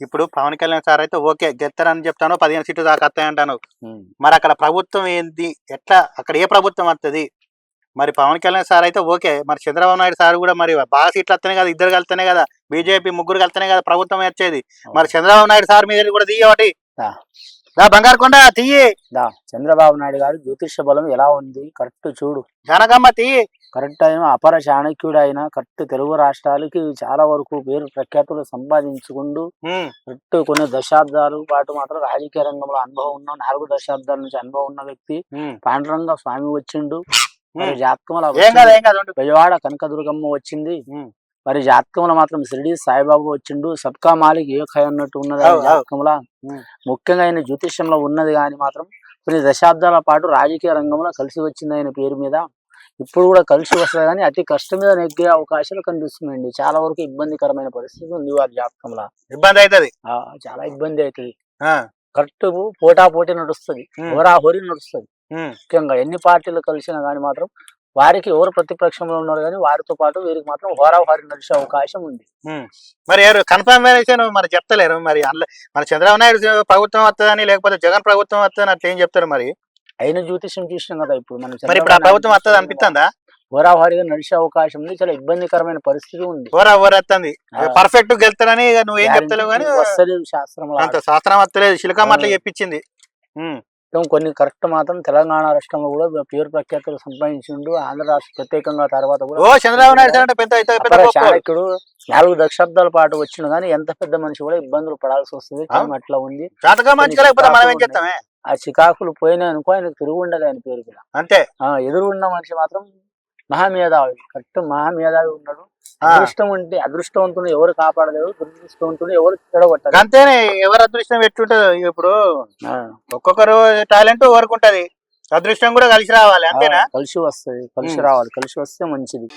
ఇప్పుడు పవన్ కళ్యాణ్ సార్ అయితే ఓకే గెలుతారని చెప్తాను, 15 సీట్లు దాకా వస్తాయంటాను. ఉమ్. మరి అక్కడ ప్రభుత్వం ఏంది, ఎట్లా అక్కడ ఏ ప్రభుత్వం వస్తుంది? మరి పవన్ కళ్యాణ్ సార్ అయితే ఓకే, మరి చంద్రబాబు నాయుడు సార్ కూడా మరి బాగా సీట్లు వస్తేనే కదా, ఇద్దరు కలిస్తేనే కదా, బీజేపీ ముగ్గురు కలిస్తేనే కదా ప్రభుత్వం వచ్చేది. మరి చంద్రబాబు నాయుడు సార్ మీద కూడా తీయ ఒకటి బంగారు కొండ తీయి. చంద్రబాబు నాయుడు గారు జ్యోతిష బలం ఎలా ఉంది కరెక్ట్ చూడు. జనగమ్మ తీయి. కరెక్ట్ అయిన అపర చాణక్యుడు అయిన కరెక్ట్ తెలుగు రాష్ట్రాలకి చాలా వరకు పేరు ప్రఖ్యాతులు సంపాదించుకుంటూ కరెక్ట్ కొన్ని దశాబ్దాల పాటు మాత్రం రాజకీయ రంగంలో అనుభవం ఉన్న 4 దశాబ్దాల నుంచి అనుభవం ఉన్న వ్యక్తి పాండురంగ స్వామి వచ్చిండు. మరి జాతకంలో బెజవాడ కనకదుర్గమ్మ వచ్చింది. మరి జాతకంలో మాత్రం షిరిడి సాయిబాబా వచ్చిండు. సబ్కా మాలిక్ ఏకై అన్నట్టు ఉన్నది జాతకంలో. ముఖ్యంగా ఆయన జ్యోతిష్యంలో ఉన్నది కానీ మాత్రం కొన్ని దశాబ్దాల పాటు రాజకీయ రంగంలో కలిసి వచ్చింది ఆయన పేరు మీద. ఇప్పుడు కూడా కలిసి వస్తుంది కానీ అతి కష్టం మీద నెగ్గే అవకాశాలు కనిపిస్తున్నాయండి. చాలా వరకు ఇబ్బందికరమైన పరిస్థితి ఉంది వారి జాతకంలో. ఇబ్బంది అవుతుంది, చాలా ఇబ్బంది అవుతుంది. కరెక్ట్ పోటాపోటీ నడుస్తుంది, హోరాహోరీ నడుస్తుంది. ముఖ్యంగా ఎన్ని పార్టీలు కలిసినా కానీ మాత్రం వారికి ఎవరు ప్రతిపక్షంలో ఉన్నారు కానీ వారితో పాటు వీరికి మాత్రం హోరాహోరీ నడిచే అవకాశం ఉంది. మరి కన్ఫర్మేషన్ మరి చెప్తలేరు. మరి మన చంద్రబాబు నాయుడు ప్రభుత్వం వస్తుందని లేకపోతే జగన్ ప్రభుత్వం వస్తుందని అట్లా ఏం చెప్తారు? మరి అయిన జ్యోతిష్యం చూసినాం కదా ఇప్పుడు మనం. మరి ఇప్పుడు ఆ ప్రభుత్వం వస్తుంది అనిపిస్తుందా? హోరాహోరీగా నడిచే అవకాశం ఉంది. చాలా ఇబ్బందికరమైన పరిస్థితి ఉంది. హోరాహోరీ వస్తుంది, పర్ఫెక్ట్ గెలుతారని నువ్వు ఏం చెప్తలేవు కానీ వస్తలేదు. శాస్త్రం అంత శాస్త్రం వస్తలేదు, శిల్కం అట్లా చెప్పించింది. కొన్ని కరెక్ట్ మాత్రం తెలంగాణ రాష్ట్రంలో కూడా పేరు ప్రఖ్యాతులు సంపాదించిండు. ఆంధ్ర రాష్ట్రం ప్రత్యేకంగా తర్వాత కూడా చంద్రబాబు నాయుడు చాణక్యుడు 4 దశాబ్దాల పాటు వచ్చిన కానీ ఎంత పెద్ద మనిషి కూడా ఇబ్బందులు పడాల్సి వస్తుంది. అట్లా ఉంది. ఆ చికాకులు పోయినా అనుకో ఆయనకు తిరుగు ఉండదు ఆయన పేరు కూడా అంతే. ఎదురు ఉన్న మనిషి మాత్రం మహామేధావి, కరెక్ట్ మహామేధావి ఉన్నాడు. అదృష్టం ఉంటే అదృష్టవంతుడు ఎవరు కాపాడలేరు, దురదృష్టవంతుడు ఎవరు చెడగొట్టారు. అంతేనే, ఎవరు అదృష్టం ఎట్టుంటది. ఇప్పుడు ఒక్కొక్కరు టాలెంట్ ఎవరికి ఉంటది, అదృష్టం కూడా కలిసి రావాలి. అంతేనా? కలిసి వస్తుంది, కలిసి రావాలి, కలిసి వస్తే మంచిది.